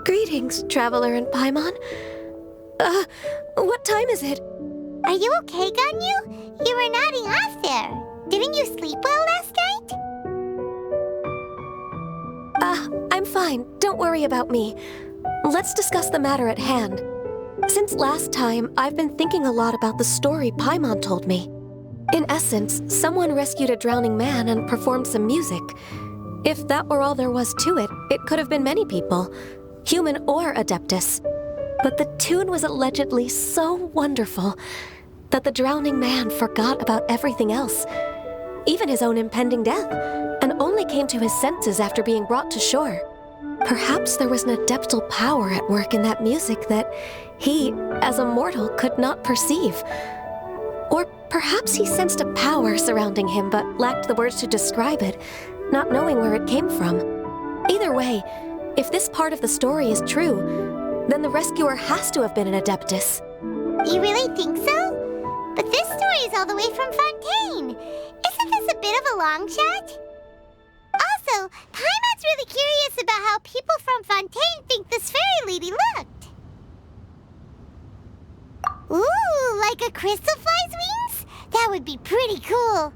Greetings, Traveler and Paimon. What time is it? Are you okay, Ganyu? You were nodding off there. Didn't you sleep well last night? I'm fine. Don't worry about me. Let's discuss the matter at hand. Since last time, I've been thinking a lot about the story Paimon told me. In essence, someone rescued a drowning man and performed some music. If that were all there was to it, it could have been many people, human or Adeptus. But the tune was allegedly so wonderful that the drowning man forgot about everything else, even his own impending death, and only came to his senses after being brought to shore. Perhaps there was an adeptal power at work in that music that he, as a mortal, could not perceive. Or perhaps he sensed a power surrounding him but lacked the words to describe it, not knowing where it came from. Either way, if this part of the story is true, then the rescuer has to have been an Adeptus. You really think so? But this story is all the way from Fontaine. Isn't this a bit of a long shot? Also, Paimon's really curious about how people from Fontaine think this fairy lady looked. Ooh, like a crystal fly's wings? That would be pretty cool.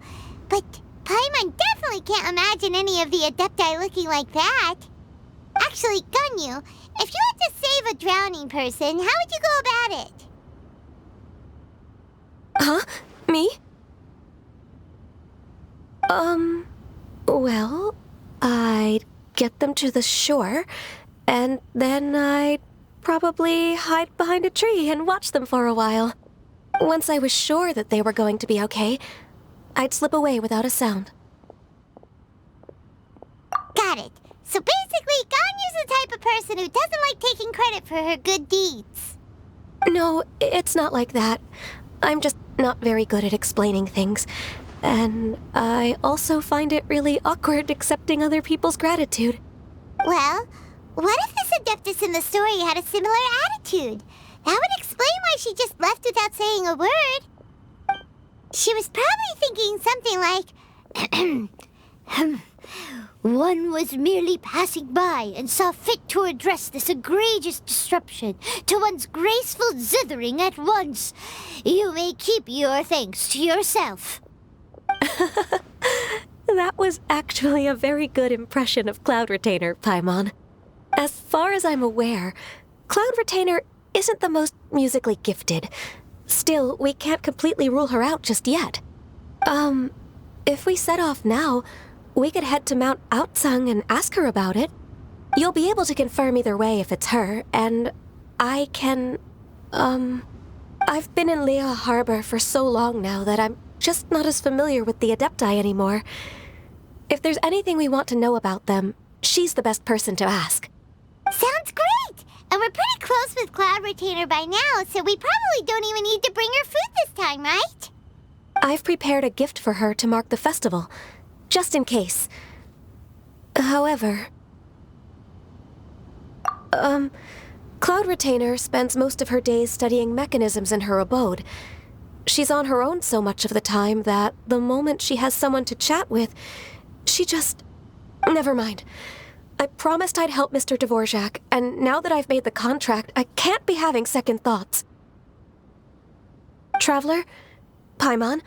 But Paimon definitely can't imagine any of the Adepti looking like that. Actually, Ganyu, if you had to save a drowning person, how would you go about it? Huh? Me? Well, I'd get them to the shore, and then I'd probably hide behind a tree and watch them for a while. Once I was sure that they were going to be okay, I'd slip away without a sound. Got it. So basically, Ganyu's the type of person who doesn't like taking credit for her good deeds. No, it's not like that. I'm just not very good at explaining things. And I also find it really awkward accepting other people's gratitude. Well, what if this Adeptus in the story had a similar attitude? That would explain why she just left without saying a word. She was probably thinking something like, one was merely passing by and saw fit to address this egregious disruption to one's graceful zithering at once. You may keep your thanks to yourself. That was actually a very good impression of Cloud Retainer, Paimon. As far as I'm aware, Cloud Retainer isn't the most musically gifted. Still, we can't completely rule her out just yet. If we set off now, we could head to Mount Outsung and ask her about it. You'll be able to confirm either way if it's her, and I can, I've been in Lea Harbor for so long now that I'm just not as familiar with the Adepti anymore. If there's anything we want to know about them, she's the best person to ask. Sounds great! And we're pretty close with Cloud Retainer by now, so we probably don't even need to bring her food this time, right? I've prepared a gift for her to mark the festival, just in case. However, Cloud Retainer spends most of her days studying mechanisms in her abode. She's on her own so much of the time that the moment she has someone to chat with, she just... Never mind. I promised I'd help Mr. Dvorak, and now that I've made the contract, I can't be having second thoughts. Traveler, Paimon,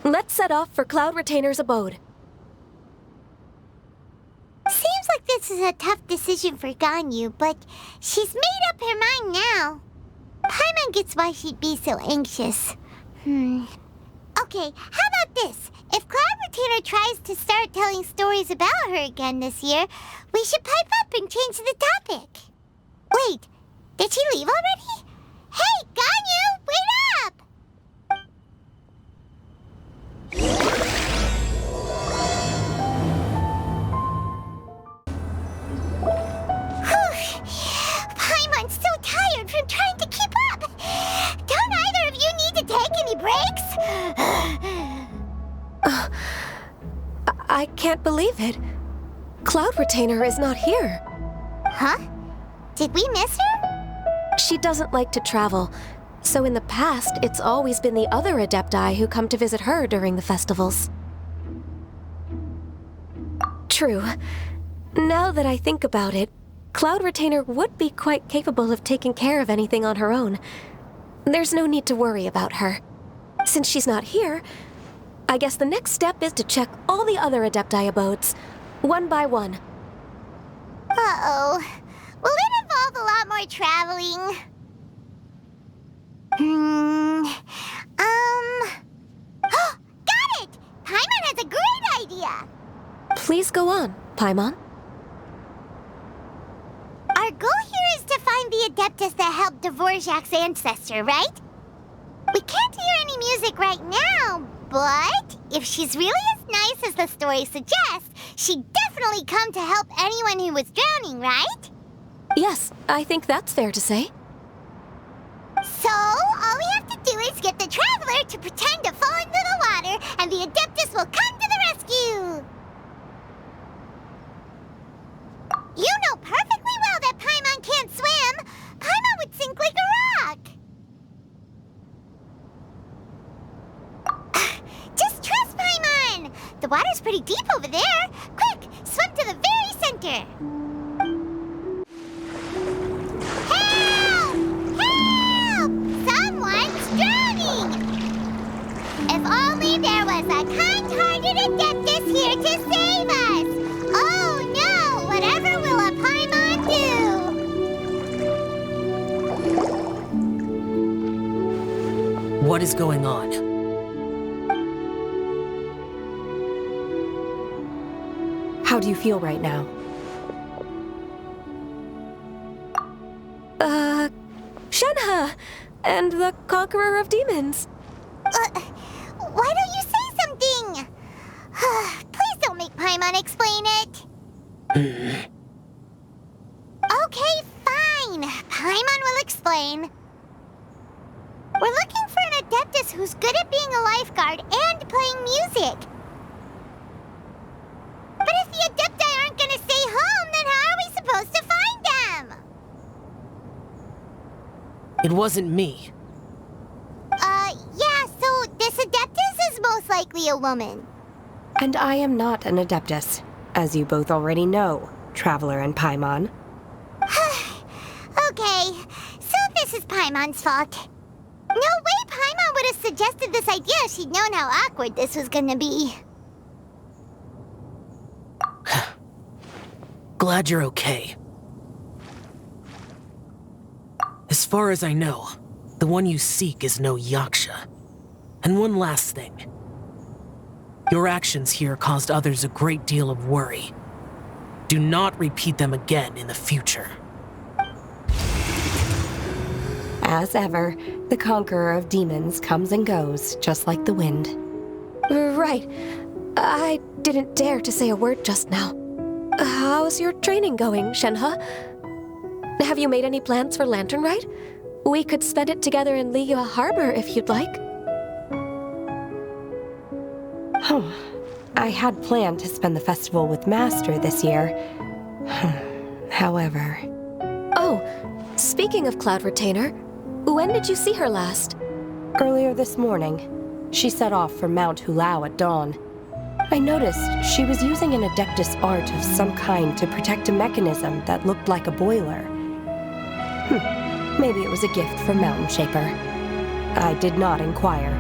let's set off for Cloud Retainer's abode. Seems like this is a tough decision for Ganyu, but she's made up her mind now. Paimon gets why she'd be so anxious. Okay, how about this? If Cloud Retainer tries to start telling stories about her again this year, we should pipe up and change the topic. Wait, did she leave already? Hey, Ganyu, wait up! Paimon's so tired from trying to keep up. Don't either of you need to take any breaks? I can't believe it. Cloud Retainer is not here. Huh? Did we miss her? She doesn't like to travel, so in the past, it's always been the other Adepti who come to visit her during the festivals. True. Now that I think about it, Cloud Retainer would be quite capable of taking care of anything on her own. There's no need to worry about her. Since she's not here, I guess the next step is to check all the other Adepti abodes, one by one. Uh-oh. Will it involve a lot more traveling? Got it! Paimon has a great idea! Please go on, Paimon. Our goal here is to find the Adeptus that helped Dvorak's ancestor, right? We can't hear any music right now, but if she's really as nice as the story suggests, she'd definitely come to help anyone who was drowning, right? Yes, I think that's fair to say. So, all we have to do is get the Traveler to pretend to fall into the water, and the Adeptus will come to the rescue! You know perfectly well that Paimon can't swim! Paimon would sink like a rock! Just trust Paimon! The water's pretty deep over there! Quick, swim to the very center! Help! Help! Someone's drowning! If only there was a kind-hearted Adeptus here to save us! Oh no! Whatever will a Paimon do? What is going on? How do you feel right now? Shenhe! And the Conqueror of Demons! Why don't you say something? Please don't make Paimon explain it. Okay, fine. Paimon will explain. We're looking for an Adeptus who's good at being a lifeguard and playing music. But if the Adepti aren't gonna stay home, then how are we supposed to find them? It wasn't me. Yeah, so this Adeptus is most likely a woman. And I am not an Adeptus, as you both already know, Traveler and Paimon. Okay, so this is Paimon's fault. No way Paimon would have suggested this idea if she'd known how awkward this was gonna be. Glad you're okay. As far as I know, the one you seek is no Yaksha. And one last thing. Your actions here caused others a great deal of worry. Do not repeat them again in the future. As ever, the Conqueror of Demons comes and goes, just like the wind. Right. I didn't dare to say a word just now. How's your training going, Shenhe? Have you made any plans for Lantern Rite? We could spend it together in Liyue Harbor if you'd like. Oh, I had planned to spend the festival with Master this year. However... Oh, speaking of Cloud Retainer, when did you see her last? Earlier this morning, she set off for Mount Hulao at dawn. I noticed she was using an Adeptus art of some kind to protect a mechanism that looked like a boiler. Maybe it was a gift from Mountain Shaper. I did not inquire.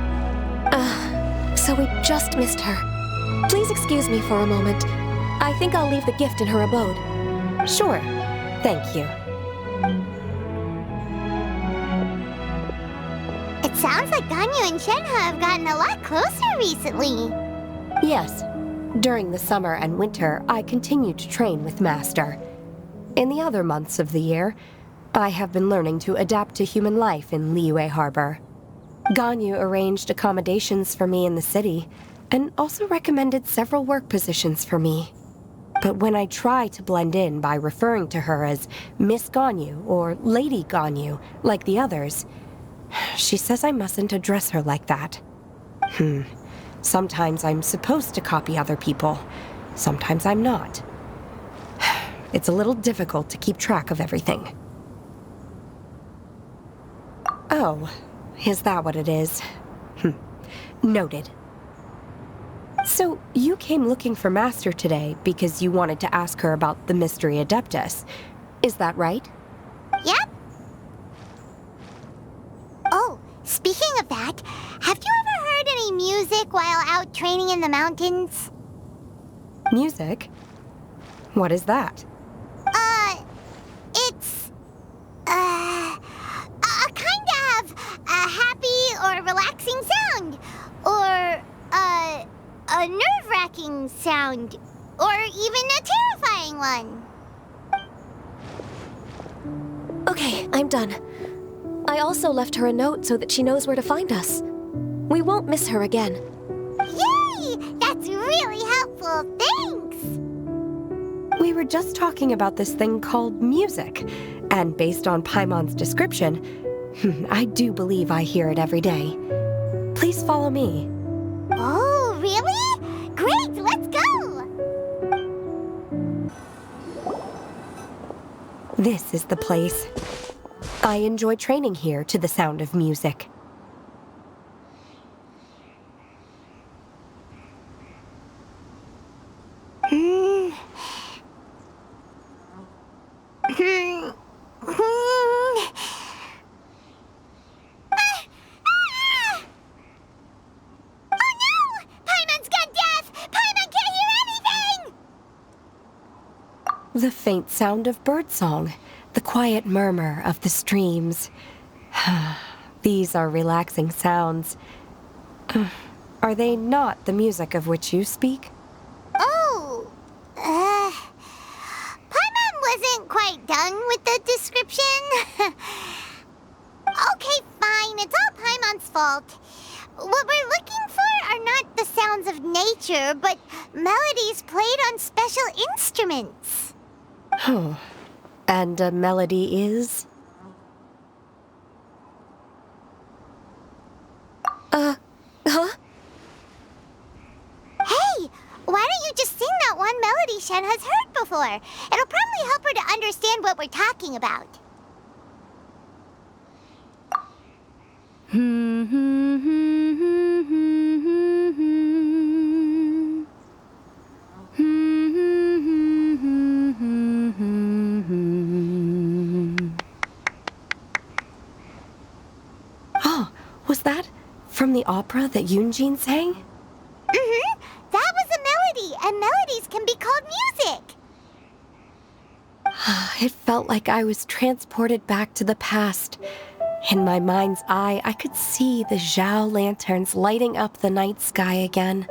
So we just missed her. Please excuse me for a moment. I think I'll leave the gift in her abode. Sure. Thank you. It sounds like Ganyu and Shenhe have gotten a lot closer recently. Yes. During the summer and winter, I continue to train with Master. In the other months of the year, I have been learning to adapt to human life in Liyue Harbor. Ganyu arranged accommodations for me in the city, and also recommended several work positions for me. But when I try to blend in by referring to her as Miss Ganyu or Lady Ganyu, like the others, she says I mustn't address her like that. Sometimes I'm supposed to copy other people, sometimes I'm not. It's a little difficult to keep track of everything. Oh, is that what it is? Noted. So, you came looking for Master today because you wanted to ask her about the Mystery Adeptus. Is that right? Yep. Oh, speaking of that, have you ever heard any music while out training in the mountains? Music? What is that? It's, a kind of a happy or relaxing sound, or, a nerve-wracking sound, or even a terrifying one. Okay, I'm done. I also left her a note so that she knows where to find us. We won't miss her again. Yay! That's really helpful, thanks! We were just talking about this thing called music, and based on Paimon's description, I do believe I hear it every day. Please follow me. Oh, really? Great, let's go! This is the place. I enjoy training here to the sound of music. The faint sound of birdsong, the quiet murmur of the streams. These are relaxing sounds. Are they not the music of which you speak? Oh, Paimon wasn't quite done with the description. Okay, fine, it's all Paimon's fault. What we're looking for are not the sounds of nature, but melodies played on special instruments. And a melody is? Huh? Hey, why don't you just sing that one melody Shen has heard before? It'll probably help her to understand what we're talking about. Oh, was that from the opera that Yunjin sang? That was a melody, and melodies can be called music. It felt like I was transported back to the past. In my mind's eye, I could see the Zhao lanterns lighting up the night sky again.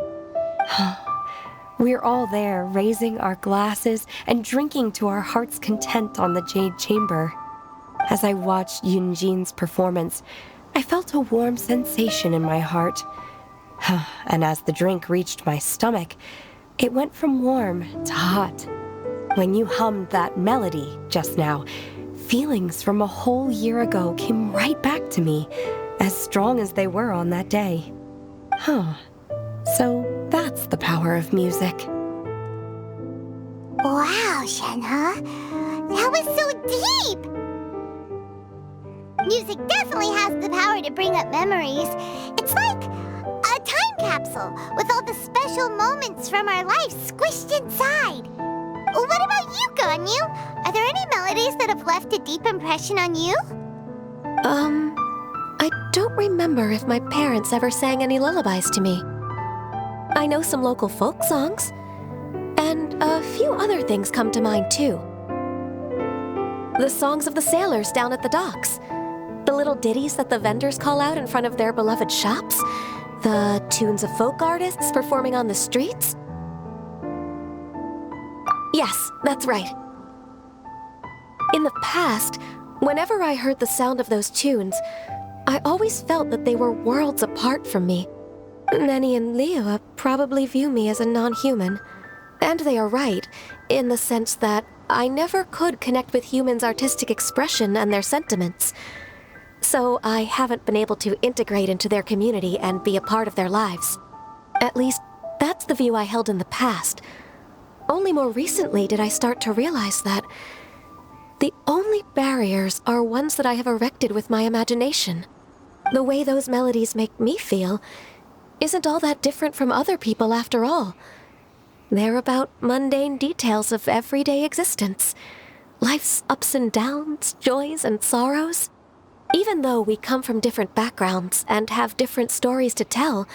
We're all there, raising our glasses and drinking to our heart's content on the Jade Chamber. As I watched Yunjin's performance, I felt a warm sensation in my heart. And as the drink reached my stomach, it went from warm to hot. When you hummed that melody just now, feelings from a whole year ago came right back to me, as strong as they were on that day. So that's the power of music. Wow, Shenhe. That was so deep! Music definitely has the power to bring up memories. It's like a time capsule with all the special moments from our lives squished inside. What about you, Ganyu? Are there any melodies that have left a deep impression on you? I don't remember if my parents ever sang any lullabies to me. I know some local folk songs, and a few other things come to mind too. The songs of the sailors down at the docks, the little ditties that the vendors call out in front of their beloved shops, the tunes of folk artists performing on the streets. Yes, that's right. In the past, whenever I heard the sound of those tunes, I always felt that they were worlds apart from me. Nenny and Liyue probably view me as a non-human. And they are right, in the sense that I never could connect with humans' artistic expression and their sentiments. So I haven't been able to integrate into their community and be a part of their lives. At least, that's the view I held in the past. Only more recently did I start to realize that the only barriers are ones that I have erected with my imagination. The way those melodies make me feel isn't all that different from other people after all. They're about mundane details of everyday existence, life's ups and downs, joys and sorrows. Even though we come from different backgrounds and have different stories to tell,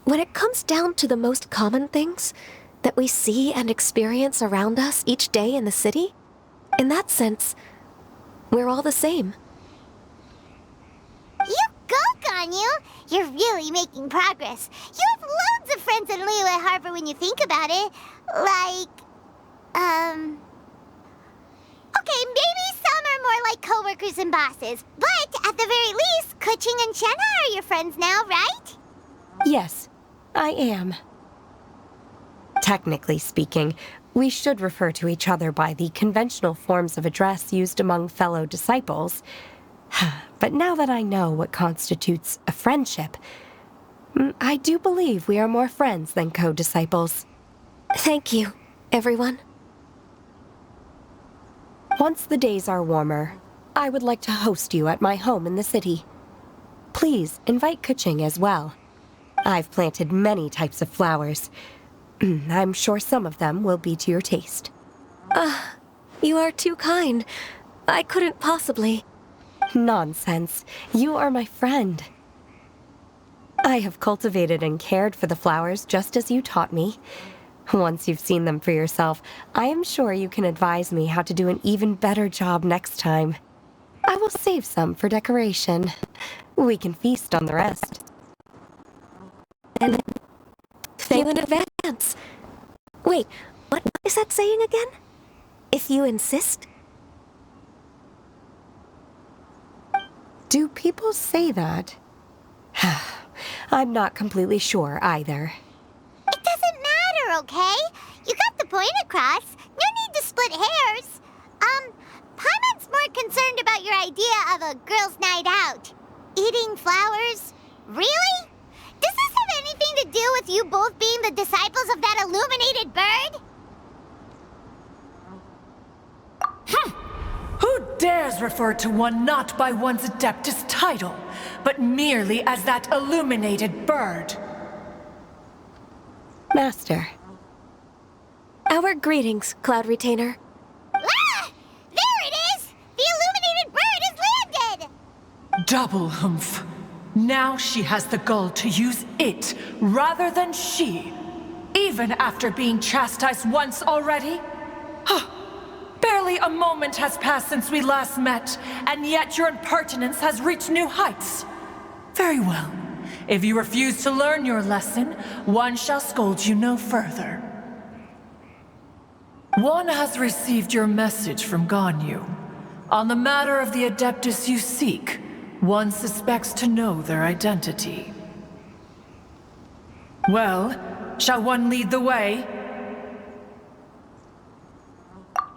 when it comes down to the most common things that we see and experience around us each day in the city, in that sense, we're all the same. You go, Ganyu! You're really making progress. You have loads of friends in Liyue Harbor when you think about it. Okay, maybe some are more like coworkers and bosses, but at the very least, Kuching and Shenna are your friends now, right? Yes, I am. Technically speaking, we should refer to each other by the conventional forms of address used among fellow disciples. But now that I know what constitutes a friendship, I do believe we are more friends than co-disciples. Thank you, everyone. Once the days are warmer, I would like to host you at my home in the city. Please invite Kuching as well. I've planted many types of flowers. I'm sure some of them will be to your taste. You are too kind. I couldn't possibly. Nonsense. You are my friend. I have cultivated and cared for the flowers just as you taught me. Once you've seen them for yourself, I am sure you can advise me how to do an even better job next time. I will save some for decoration. We can feast on the rest. And thank you in advance. Wait, what is that saying again? If you insist? Do people say that? I'm not completely sure either. It doesn't matter, okay? You got the point across. No need to split hairs. Paimon's more concerned about your idea of a girls' night out. Eating flowers? Really? Does this have anything to do with you both being the disciples of that illuminated bird? Who dares refer to one not by one's Adeptus title, but merely as that illuminated bird? Master. Our greetings, Cloud Retainer. Ah! There it is! The illuminated bird has landed! Double humph. Now she has the gall to use it rather than she, even after being chastised once already? Barely a moment has passed since we last met, and yet your impertinence has reached new heights. Very well. If you refuse to learn your lesson, one shall scold you no further. One has received your message from Ganyu. On the matter of the Adeptus you seek, one suspects to know their identity. Well, shall one lead the way?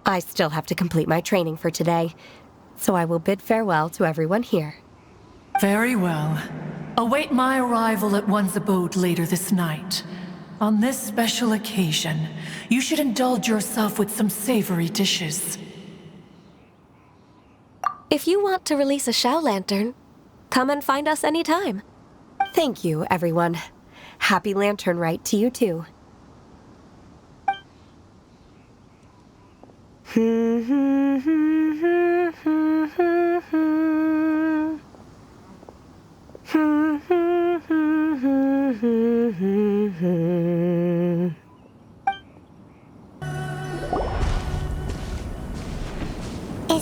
I still have to complete my training for today, so I will bid farewell to everyone here. Very well. Await my arrival at one's abode later this night. On this special occasion, you should indulge yourself with some savory dishes. If you want to release a Shao Lantern, come and find us anytime. Thank you, everyone. Happy Lantern Rite to you too. Is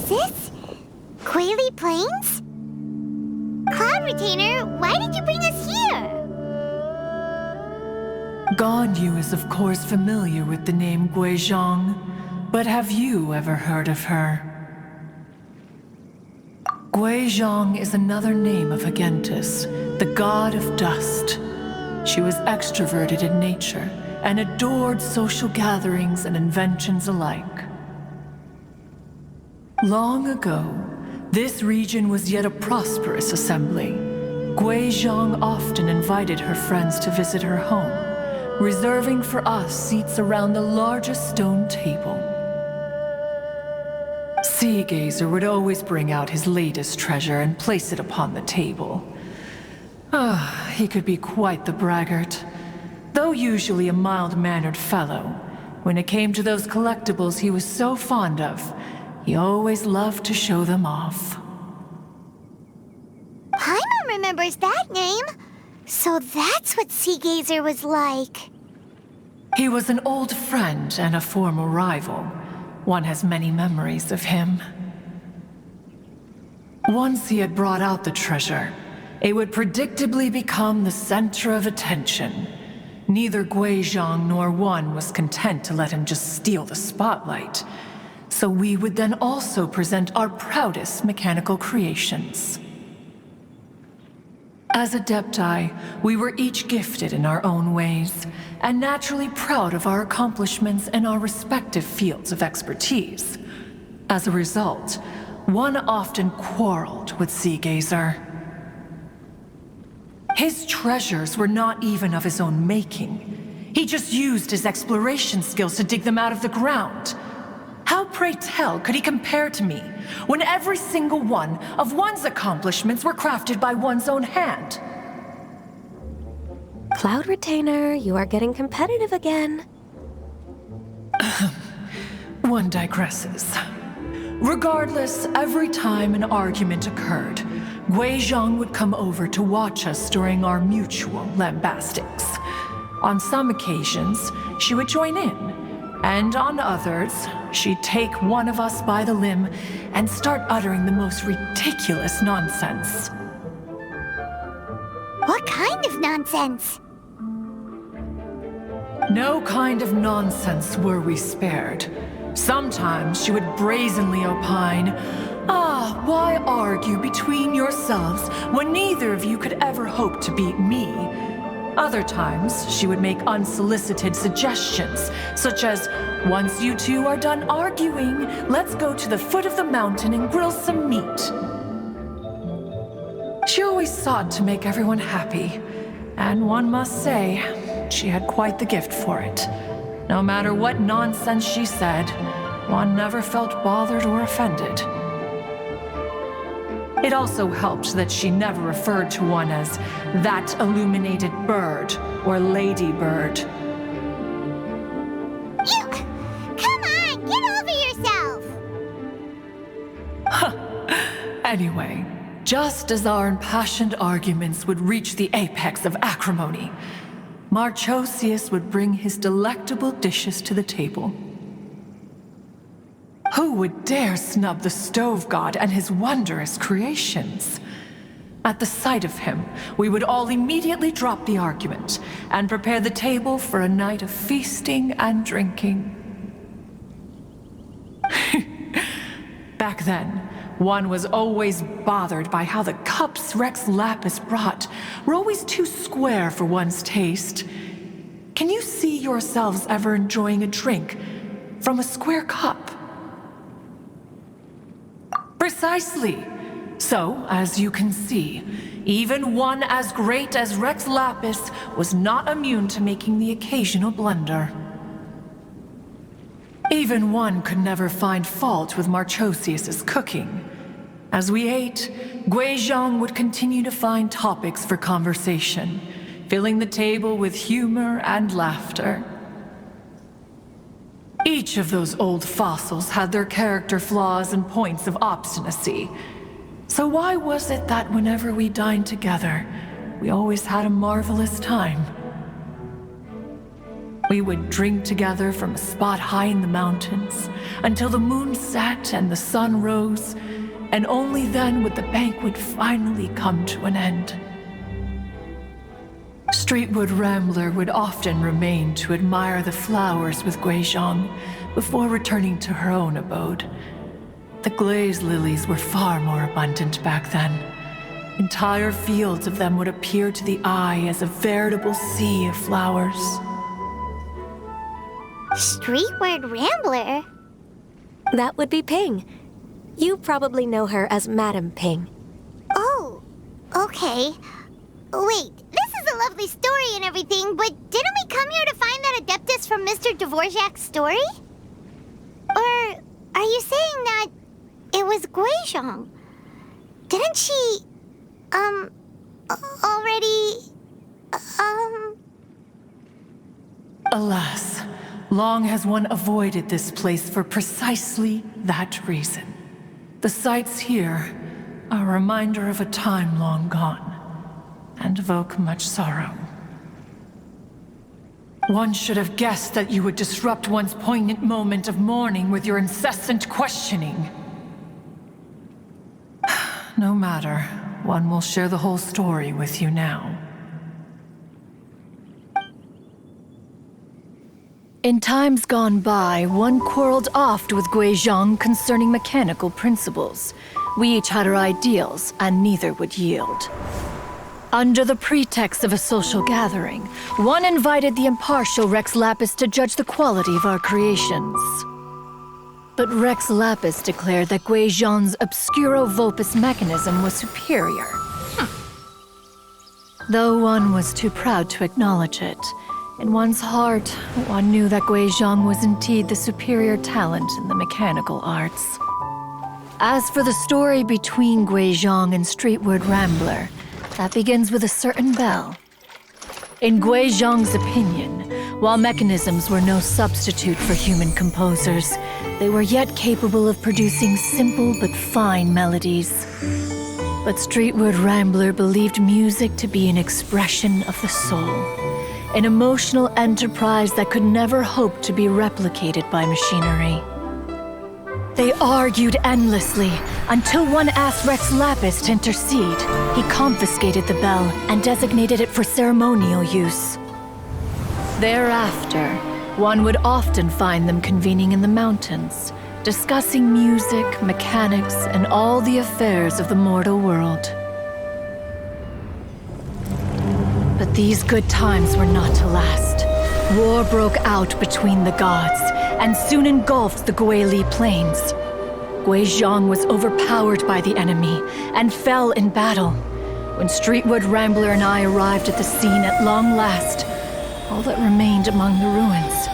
this Quaily Plains? Cloud Retainer, why did you bring us here? Ganyu is of course familiar with the name Guizhong, but have you ever heard of her? Guizhong is another name of Agentis, the god of dust. She was extroverted in nature and adored social gatherings and inventions alike. Long ago, this region was yet a prosperous assembly. Guizhong often invited her friends to visit her home, reserving for us seats around the largest stone table. Seagazer would always bring out his latest treasure and place it upon the table. He could be quite the braggart. Though usually a mild-mannered fellow, when it came to those collectibles he was so fond of, He always loved to show them off. Paimon remembers that name. So that's what Sea Gazer was like. He was an old friend and a former rival. One has many memories of him. Once he had brought out the treasure, it would predictably become the center of attention. Neither Guizhong nor One was content to let him just steal the spotlight. So we would then also present our proudest mechanical creations. As Adepti, we were each gifted in our own ways, and naturally proud of our accomplishments in our respective fields of expertise. As a result, One often quarreled with Sea Gazer. His treasures were not even of his own making. He just used his exploration skills to dig them out of the ground. How, pray tell, could he compare to me, when every single one of One's accomplishments were crafted by one's own hand? Cloud Retainer, you are getting competitive again. One digresses. Regardless, every time an argument occurred, Guizhong would come over to watch us during our mutual lambastics. On some occasions, she would join in. And on others, she'd take one of us by the limb and start uttering the most ridiculous nonsense. What kind of nonsense? No kind of nonsense were we spared. Sometimes she would brazenly opine, why argue between yourselves when neither of you could ever hope to beat me? Other times, she would make unsolicited suggestions, such as, once you two are done arguing, let's go to the foot of the mountain and grill some meat. She always sought to make everyone happy, and one must say, she had quite the gift for it. No matter what nonsense she said, One never felt bothered or offended. It also helped that she never referred to One as that illuminated bird or ladybird. Come on, get over yourself! Anyway, just as our impassioned arguments would reach the apex of acrimony, Marchosius would bring his delectable dishes to the table. Who would dare snub the stove god and his wondrous creations? At the sight of him, we would all immediately drop the argument and prepare the table for a night of feasting and drinking. Back then, One was always bothered by how the cups Rex Lapis brought were always too square for one's taste. Can you see yourselves ever enjoying a drink from a square cup? Precisely. So, as you can see, even one as great as Rex Lapis was not immune to making the occasional blunder. Even One could never find fault with Marchosius's cooking. As we ate, Guizhong would continue to find topics for conversation, filling the table with humor and laughter. Each of those old fossils had their character flaws and points of obstinacy. So why was it that whenever we dined together, we always had a marvelous time? We would drink together from a spot high in the mountains until the moon set and the sun rose, and only then would the banquet finally come to an end. Streetwood Rambler would often remain to admire the flowers with Guizhong before returning to her own abode. The glaze lilies were far more abundant back then. Entire fields of them would appear to the eye as a veritable sea of flowers. Streetward Rambler? That would be Ping. You probably know her as Madam Ping. Oh, okay. Wait, this is a lovely story and everything, but didn't we come here to find that Adeptus from Mr. Dvorak's story? Or are you saying that it was Guizhong? Didn't she, already, Alas, Long has one avoided this place for precisely that reason. The sights here are a reminder of a time long gone, and evoke much sorrow. One should have guessed that you would disrupt one's poignant moment of mourning with your incessant questioning. No matter, one will share the whole story with you now. In times gone by, one quarreled oft with Guizhong concerning mechanical principles. We each had our ideals, and neither would yield. Under the pretext of a social gathering, one invited the impartial Rex Lapis to judge the quality of our creations. But Rex Lapis declared that Guizhong's Obscuro Vulpus mechanism was superior. Though one was too proud to acknowledge it, in one's heart, one knew that Guizhong was indeed the superior talent in the mechanical arts. As for the story between Guizhong and Streetward Rambler, that begins with a certain bell. In Guizhong's opinion, while mechanisms were no substitute for human composers, they were yet capable of producing simple but fine melodies. But Streetward Rambler believed music to be an expression of the soul, an emotional enterprise that could never hope to be replicated by machinery. They argued endlessly, until one asked Rex Lapis to intercede. He confiscated the bell and designated it for ceremonial use. Thereafter, one would often find them convening in the mountains, discussing music, mechanics, and all the affairs of the mortal world. But these good times were not to last. War broke out between the gods, and soon engulfed the Guili Plains. Guizhong was overpowered by the enemy, and fell in battle. When Streetwood Rambler and I arrived at the scene at long last, all that remained among the ruins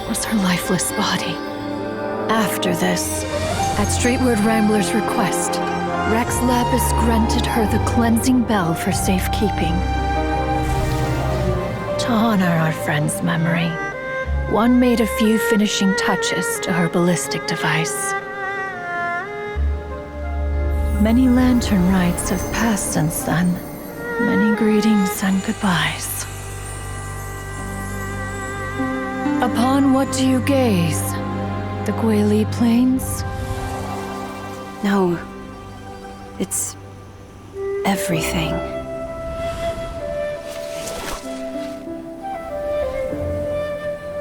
was her lifeless body. After this, at Streetwood Rambler's request, Rex Lapis granted her the cleansing bell for safekeeping. To honor our friend's memory, one made a few finishing touches to her ballistic device. Many lantern rites have passed since then. Many greetings and goodbyes. Upon what do you gaze? The Guili Plains? No. It's everything.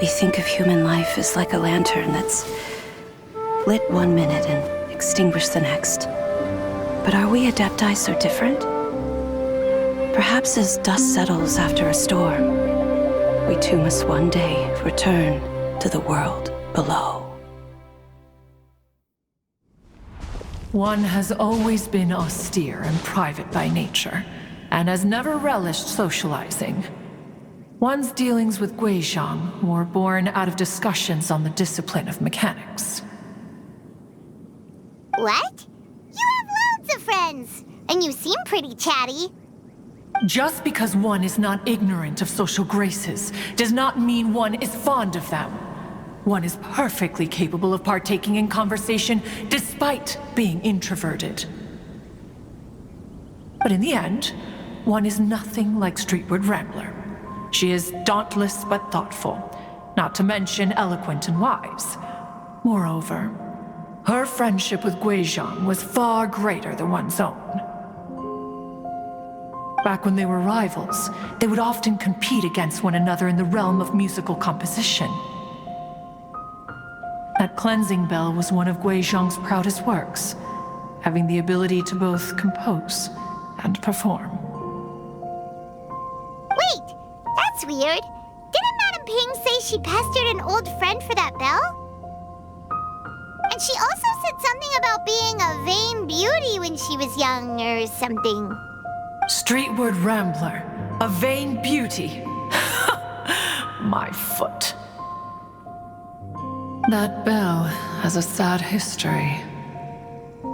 We think of human life as like a lantern that's lit one minute and extinguished the next. But are we Adepti so different? Perhaps as dust settles after a storm, we too must one day return to the world below. One has always been austere and private by nature, and has never relished socializing. One's dealings with Guizhong were born out of discussions on the discipline of mechanics. What? You have loads of friends, and you seem pretty chatty. Just because one is not ignorant of social graces does not mean one is fond of them. One is perfectly capable of partaking in conversation despite being introverted. But in the end, one is nothing like Streetward Rambler. She is dauntless but thoughtful, not to mention eloquent and wise. Moreover, her friendship with Guizhong was far greater than one's own. Back when they were rivals, they would often compete against one another in the realm of musical composition. That cleansing bell was one of Guizhong's proudest works, having the ability to both compose and perform. Wait, that's weird. Didn't Madame Ping say she pestered an old friend for that bell? And she also said something about being a vain beauty when she was young or something. Streetward Rambler, a vain beauty. My foot. That bell has a sad history.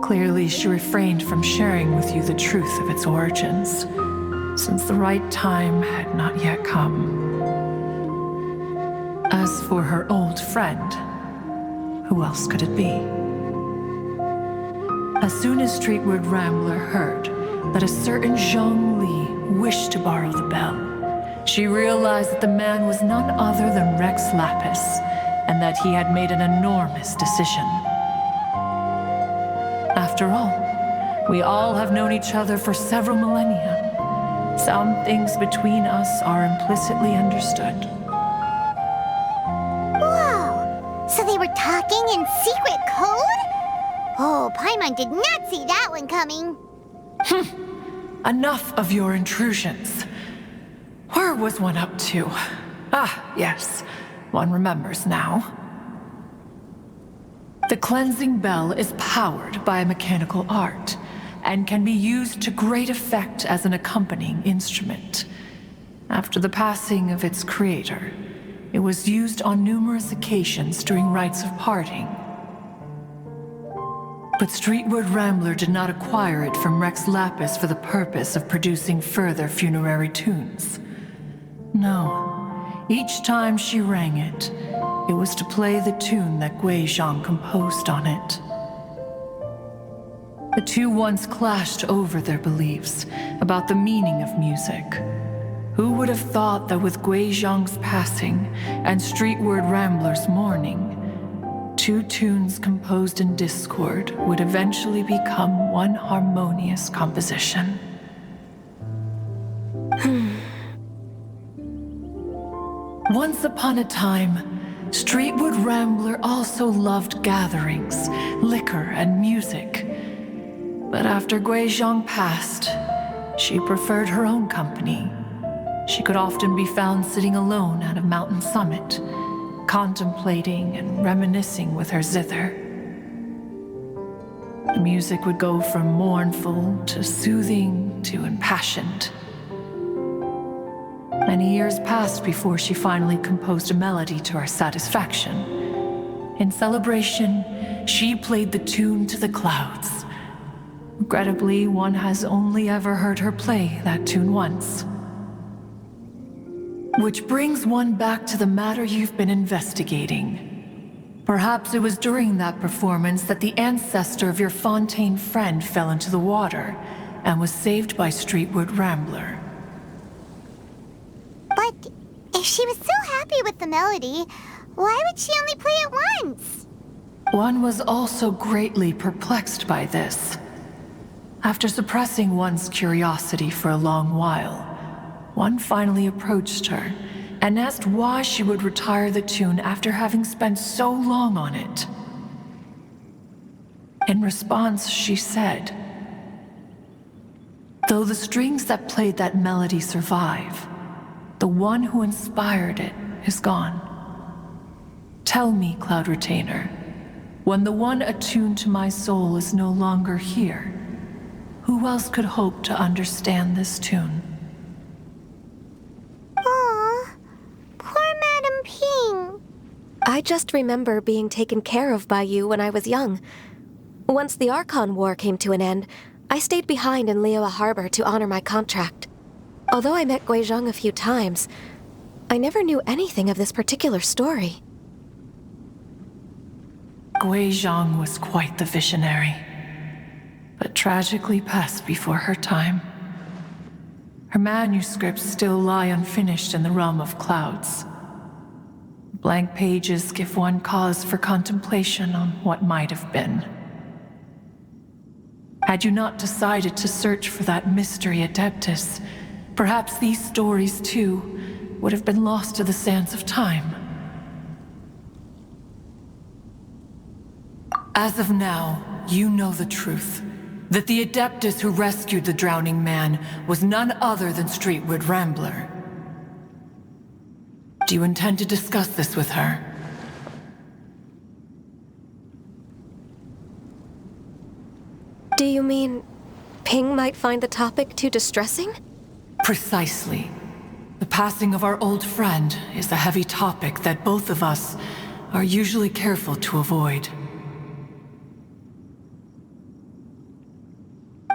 Clearly, she refrained from sharing with you the truth of its origins, since the right time had not yet come. As for her old friend, who else could it be? As soon as Streetward Rambler heard that a certain Zhang Li wished to borrow the bell, she realized that the man was none other than Rex Lapis, and that he had made an enormous decision. After all, we all have known each other for several millennia. Some things between us are implicitly understood. Whoa! So they were talking in secret code? Oh, Paimon did not see that one coming. Enough of your intrusions. Where was one up to? Ah, yes. One remembers now. The cleansing bell is powered by a mechanical art, and can be used to great effect as an accompanying instrument. After the passing of its creator, it was used on numerous occasions during rites of parting. But Streetward Rambler did not acquire it from Rex Lapis for the purpose of producing further funerary tunes. No, each time she rang it, it was to play the tune that Gui Zhang composed on it. The two once clashed over their beliefs about the meaning of music. Who would have thought that with Gui Zhang's passing and Streetward Rambler's mourning, two tunes composed in discord would eventually become one harmonious composition? Once upon a time, Streetward Rambler also loved gatherings, liquor, and music. But after Gui Zhang passed, she preferred her own company. She could often be found sitting alone at a mountain summit, contemplating and reminiscing with her zither. The music would go from mournful to soothing to impassioned. Many years passed before she finally composed a melody to her satisfaction. In celebration, she played the tune to the clouds. Regrettably, one has only ever heard her play that tune once. Which brings one back to the matter you've been investigating. Perhaps it was during that performance that the ancestor of your Fontaine friend fell into the water and was saved by Streetward Rambler. But if she was so happy with the melody, why would she only play it once? One was also greatly perplexed by this. After suppressing one's curiosity for a long while, one finally approached her and asked why she would retire the tune after having spent so long on it. In response, she said, "Though the strings that played that melody survive, the one who inspired it is gone. Tell me, Cloud Retainer, when the one attuned to my soul is no longer here, who else could hope to understand this tune?" Aw, poor Madame Ping. I just remember being taken care of by you when I was young. Once the Archon War came to an end, I stayed behind in Liyue Harbor to honor my contract. Although I met Gui Zhang a few times, I never knew anything of this particular story. Gui Zhang was quite the visionary, but tragically passed before her time. Her manuscripts still lie unfinished in the realm of clouds. Blank pages give one cause for contemplation on what might have been. Had you not decided to search for that mystery Adeptus, perhaps these stories, too, would have been lost to the sands of time. As of now, you know the truth. That the Adeptus who rescued the drowning man was none other than Streetward Rambler. Do you intend to discuss this with her? Do you mean Ping might find the topic too distressing? Precisely. The passing of our old friend is a heavy topic that both of us are usually careful to avoid.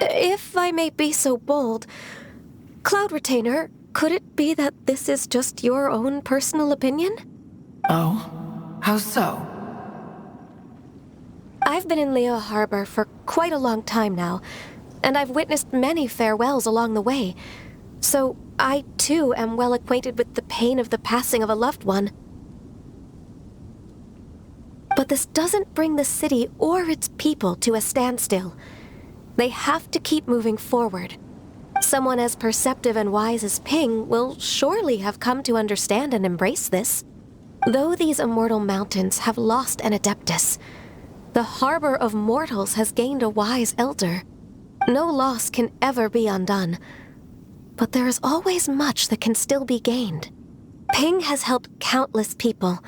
If I may be so bold, Cloud Retainer, could it be that this is just your own personal opinion? Oh? How so? I've been in Liyue Harbor for quite a long time now, and I've witnessed many farewells along the way. So I, too, am well acquainted with the pain of the passing of a loved one. But this doesn't bring the city or its people to a standstill. They have to keep moving forward. Someone as perceptive and wise as Ping will surely have come to understand and embrace this. Though these immortal mountains have lost an Adeptus, the harbor of mortals has gained a wise elder. No loss can ever be undone, but there is always much that can still be gained. Ping has helped countless people,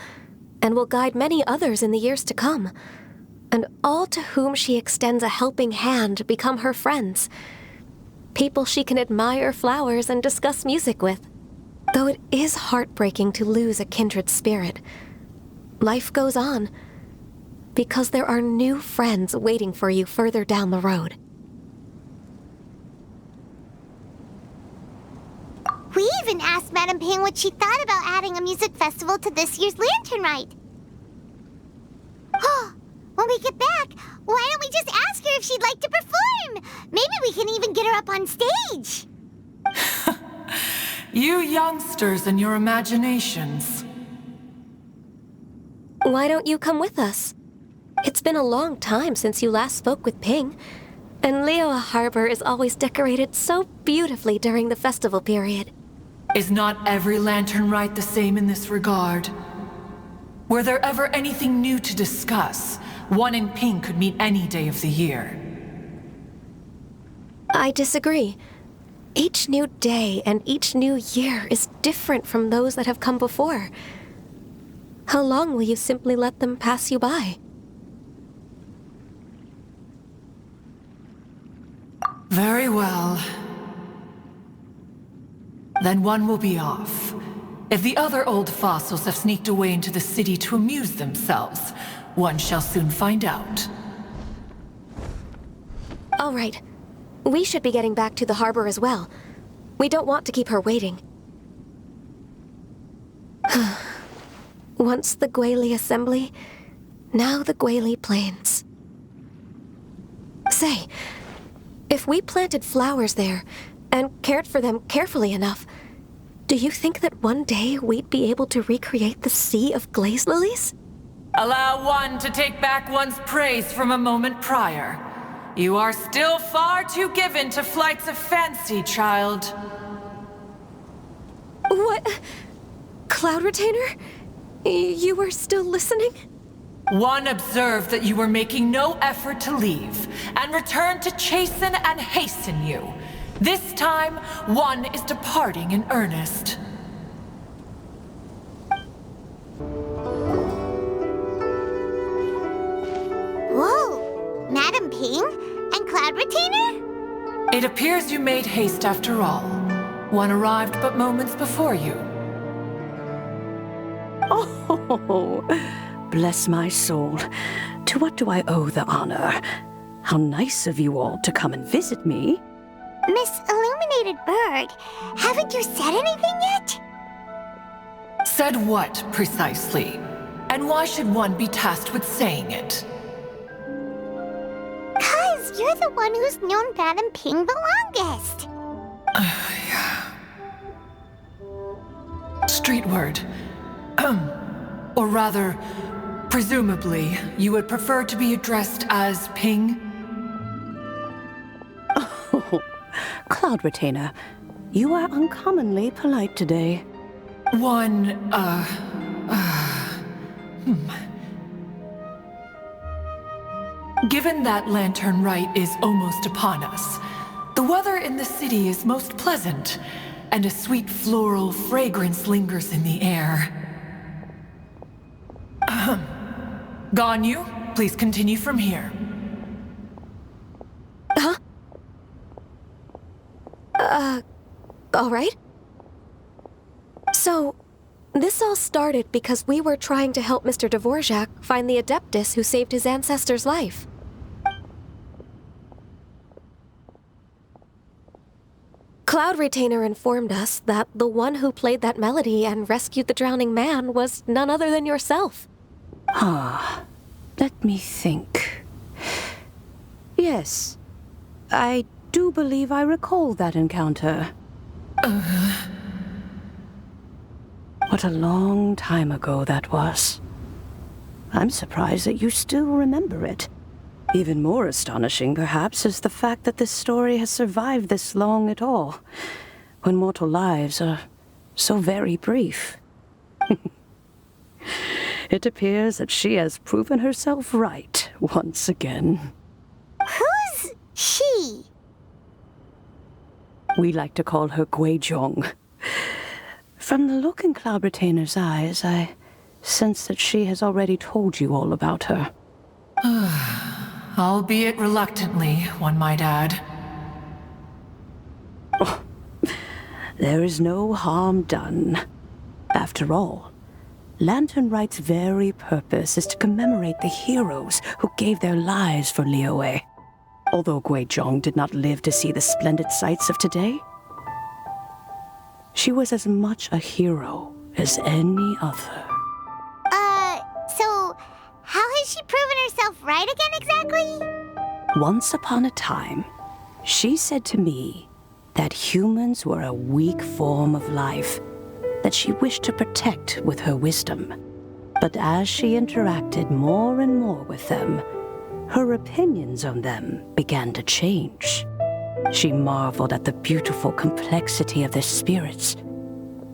and will guide many others in the years to come. And all to whom she extends a helping hand become her friends. People she can admire flowers and discuss music with. Though it is heartbreaking to lose a kindred spirit, life goes on, because there are new friends waiting for you further down the road. We even asked Madame Ping what she thought about adding a music festival to this year's Lantern Rite. Oh, when we get back, why don't we just ask her if she'd like to perform? Maybe we can even get her up on stage. You youngsters and your imaginations. Why don't you come with us? It's been a long time since you last spoke with Ping, and Liyue Harbor is always decorated so beautifully during the festival period. Is not every Lantern Rite the same in this regard? Were there ever anything new to discuss, one in Ping could meet any day of the year. I disagree. Each new day and each new year is different from those that have come before. How long will you simply let them pass you by? Very well. Then one will be off. If the other old fossils have sneaked away into the city to amuse themselves, one shall soon find out. All right. We should be getting back to the harbor as well. We don't want to keep her waiting. Once the Guili Assembly, now the Guili Plains. Say, if we planted flowers there and cared for them carefully enough, do you think that one day we'd be able to recreate the sea of glaze lilies? Allow one to take back one's praise from a moment prior. You are still far too given to flights of fancy, child. What? Cloud Retainer? You were still listening? One observed that you were making no effort to leave, and returned to chasten and hasten you. This time, one is departing in earnest. Whoa! Madame Ping? And Cloud Retainer? It appears you made haste after all. One arrived but moments before you. Oh, bless my soul. To what do I owe the honor? How nice of you all to come and visit me. Miss Illuminated Bird, haven't you said anything yet? Said what, precisely? And why should one be tasked with saying it? 'Cause you're the one who's known Madame Ping the longest. Street word. Or rather, presumably, you would prefer to be addressed as Ping? Oh, Cloud Retainer, you are uncommonly polite today. Given that Lantern Rite is almost upon us, the weather in the city is most pleasant, and a sweet floral fragrance lingers in the air. Ganyu, please continue from here. Huh? All right. So, this all started because we were trying to help Mr. Dvorak find the Adeptus who saved his ancestor's life. Cloud Retainer informed us that the one who played that melody and rescued the drowning man was none other than yourself. Let me think. Yes, I do believe I recall that encounter. What a long time ago that was. I'm surprised that you still remember it. Even more astonishing, perhaps, is the fact that this story has survived this long at all, when mortal lives are so very brief. It appears that she has proven herself right once again. Who's she? We like to call her Guizhong. From the look in Cloud Retainer's eyes, I sense that she has already told you all about her. Albeit reluctantly, one might add. Oh, there is no harm done. After all, Lantern Right's very purpose is to commemorate the heroes who gave their lives for Liyue. Although Guizhong did not live to see the splendid sights of today, she was as much a hero as any other. So how has she proven herself right again exactly? Once upon a time, she said to me that humans were a weak form of life that she wished to protect with her wisdom. But as she interacted more and more with them, her opinions on them began to change. She marveled at the beautiful complexity of their spirits,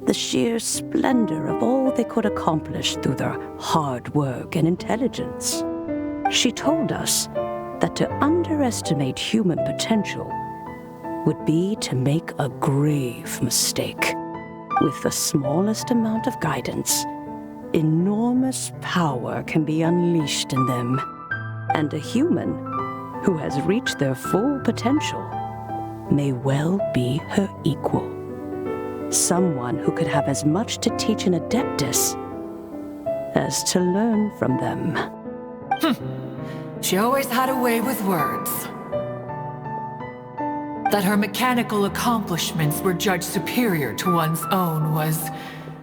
the sheer splendor of all they could accomplish through their hard work and intelligence. She told us that to underestimate human potential would be to make a grave mistake. With the smallest amount of guidance, enormous power can be unleashed in them. And a human who has reached their full potential may well be her equal. Someone who could have as much to teach an Adeptus as to learn from them. She always had a way with words. That her mechanical accomplishments were judged superior to one's own was,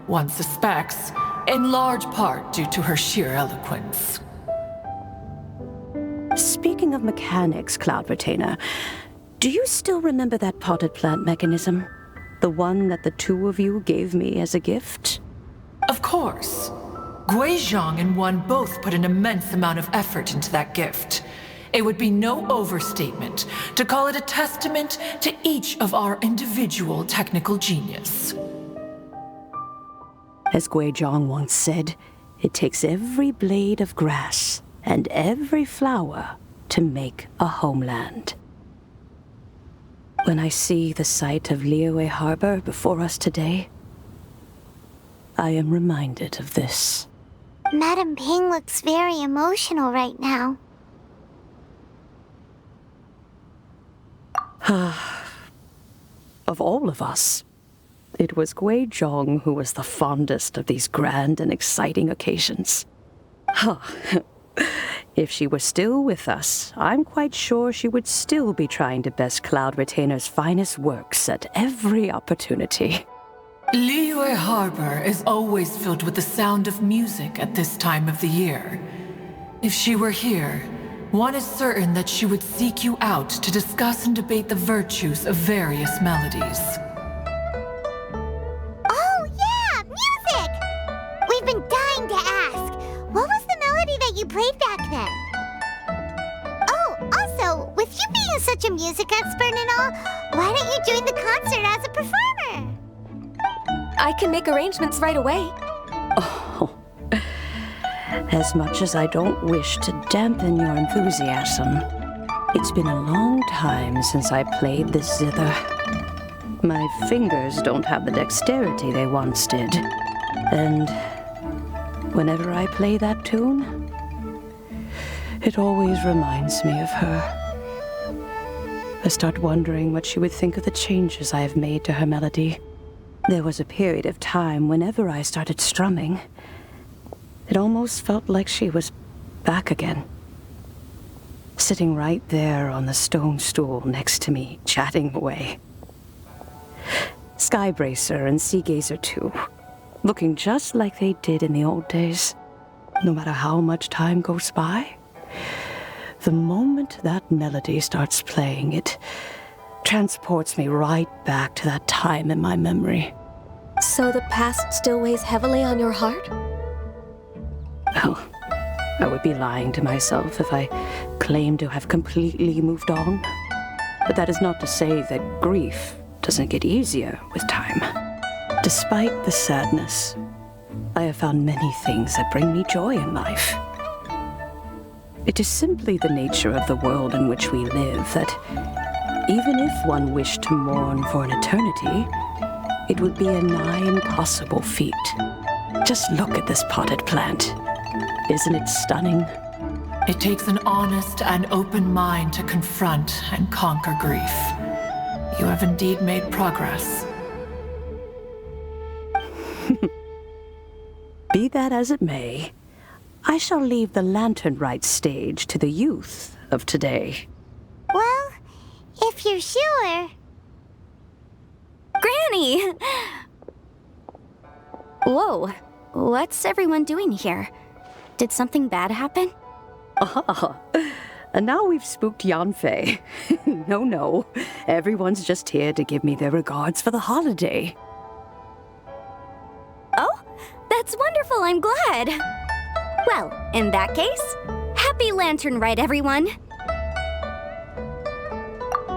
one suspects, in large part due to her sheer eloquence. Speaking of mechanics, Cloud Retainer, do you still remember that potted plant mechanism? The one that the two of you gave me as a gift? Of course. Guizhong and one both put an immense amount of effort into that gift. It would be no overstatement to call it a testament to each of our individual technical genius. As Guizhong once said, it takes every blade of grass and every flower to make a homeland. When I see the sight of Liyue Harbor before us today, I am reminded of this. Madame Ping looks very emotional right now. Of all of us, it was Guizhong who was the fondest of these grand and exciting occasions. If she were still with us, I'm quite sure she would still be trying to best Cloud Retainer's finest works at every opportunity. Liyue Harbor is always filled with the sound of music at this time of the year. If she were here, one is certain that she would seek you out to discuss and debate the virtues of various melodies. Oh yeah, music! We've been dying to ask. What was the melody that you played back then? Oh, also, with you being such a music expert and all, why don't you join the concert as a performer? I can make arrangements right away. Oh, as much as I don't wish to dampen your enthusiasm, it's been a long time since I played this zither. My fingers don't have the dexterity they once did, and whenever I play that tune, it always reminds me of her. I start wondering what she would think of the changes I have made to her melody. There was a period of time whenever I started strumming, it almost felt like she was back again. Sitting right there on the stone stool next to me, chatting away. Skybracer and Seagazer too. Looking just like they did in the old days. No matter how much time goes by, the moment that melody starts playing, it transports me right back to that time in my memory. So the past still weighs heavily on your heart? Oh, I would be lying to myself if I claimed to have completely moved on. But that is not to say that grief doesn't get easier with time. Despite the sadness, I have found many things that bring me joy in life. It is simply the nature of the world in which we live that even if one wished to mourn for an eternity, it would be a nigh impossible feat. Just look at this potted plant. Isn't it stunning? It takes an honest and open mind to confront and conquer grief. You have indeed made progress. Be that as it may, I shall leave the lantern rite stage to the youth of today. Well, if you're sure. Granny! Whoa, what's everyone doing here? Did something bad happen? Ah, and now we've spooked Yanfei. No, everyone's just here to give me their regards for the holiday. Oh, that's wonderful, I'm glad. Well, in that case, happy Lantern Rite, everyone.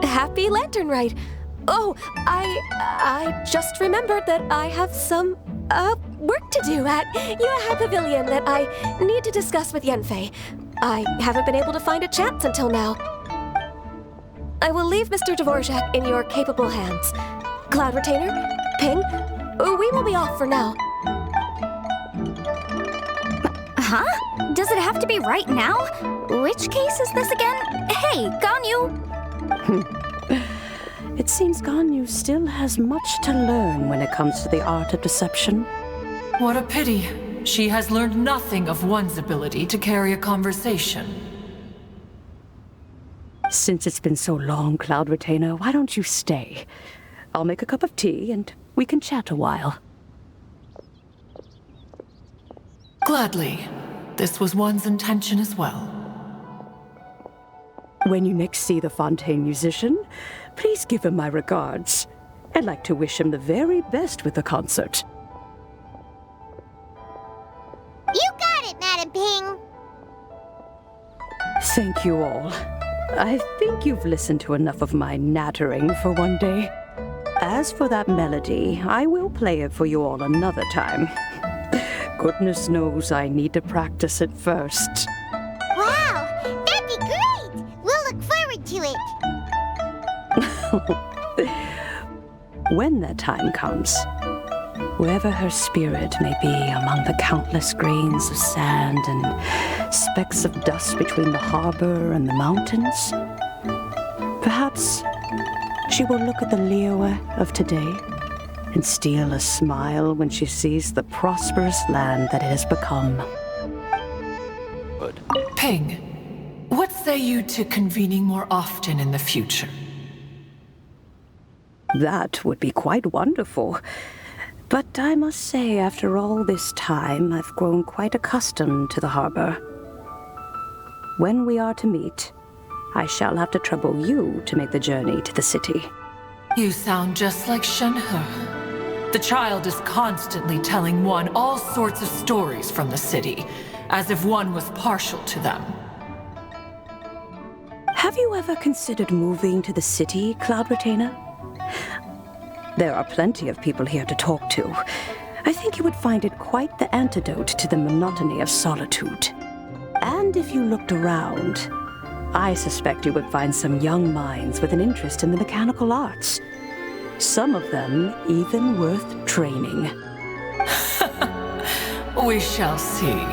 Happy Lantern Rite. Oh, I just remembered that I have some, work to do at Yuehai Pavilion that I need to discuss with Yanfei. I haven't been able to find a chance until now. I will leave Mr. Dvorak in your capable hands. Cloud Retainer, Ping, we will be off for now. Huh? Does it have to be right now? Which case is this again? Hey, Ganyu! It seems Ganyu still has much to learn when it comes to the art of deception. What a pity. She has learned nothing of one's ability to carry a conversation. Since it's been so long, Cloud Retainer, why don't you stay? I'll make a cup of tea and we can chat a while. Gladly. This was one's intention as well. When you next see the Fontaine musician, please give him my regards. I'd like to wish him the very best with the concert. You got it, Madam Ping. Thank you all. I think you've listened to enough of my nattering for one day. As for that melody, I will play it for you all another time. Goodness knows I need to practice it first. Wow, that'd be great. We'll look forward to it. When that time comes, wherever her spirit may be among the countless grains of sand and specks of dust between the harbor and the mountains, perhaps she will look at the Liyue of today and steal a smile when she sees the prosperous land that it has become. Ping, what say you to convening more often in the future? That would be quite wonderful. But I must say, after all this time, I've grown quite accustomed to the harbor. When we are to meet, I shall have to trouble you to make the journey to the city. You sound just like Shenhe. The child is constantly telling one all sorts of stories from the city, as if one was partial to them. Have you ever considered moving to the city, Cloud Retainer? There are plenty of people here to talk to. I think you would find it quite the antidote to the monotony of solitude. And if you looked around, I suspect you would find some young minds with an interest in the mechanical arts. Some of them even worth training. We shall see.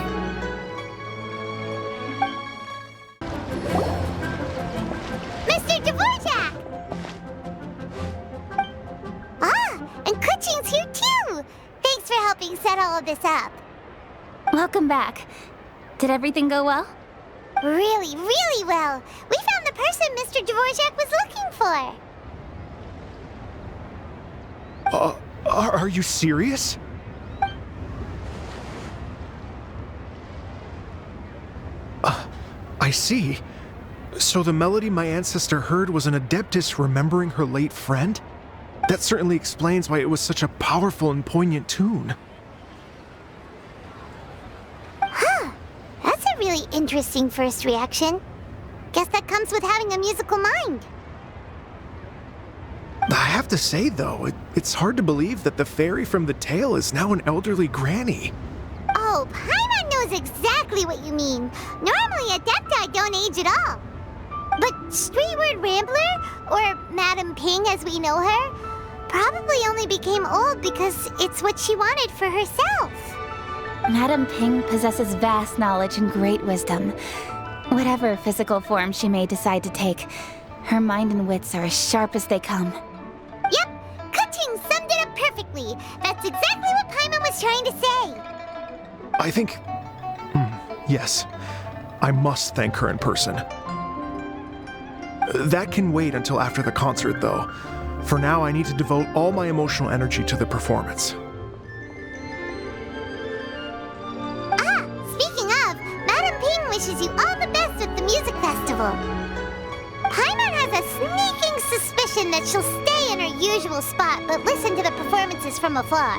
Mr. Dvorak! Ah, and Kuchin's here too! Thanks for helping set all of this up. Welcome back. Did everything go well? Really, really well. We found the person Mr. Dvorak was looking for. Are you serious? I see. So the melody my ancestor heard was an adeptus remembering her late friend? That certainly explains why it was such a powerful and poignant tune. Huh. That's a really interesting first reaction. Guess that comes with having a musical mind. I have to say, though, it's hard to believe that the fairy from the tale is now an elderly granny. Oh, Paimon knows exactly what you mean. Normally, Adepti don't age at all. But Streetward Rambler, or Madam Ping as we know her, probably only became old because it's what she wanted for herself. Madam Ping possesses vast knowledge and great wisdom. Whatever physical form she may decide to take, her mind and wits are as sharp as they come. Yep, Kuching summed it up perfectly. That's exactly what Paimon was trying to say. I think... yes. I must thank her in person. That can wait until after the concert, though. For now, I need to devote all my emotional energy to the performance. Speaking of, Madam Ping wishes you all the best at the music festival. Paimon has a sneaking suspicion that she'll stay in her usual spot but listen to the performances from afar.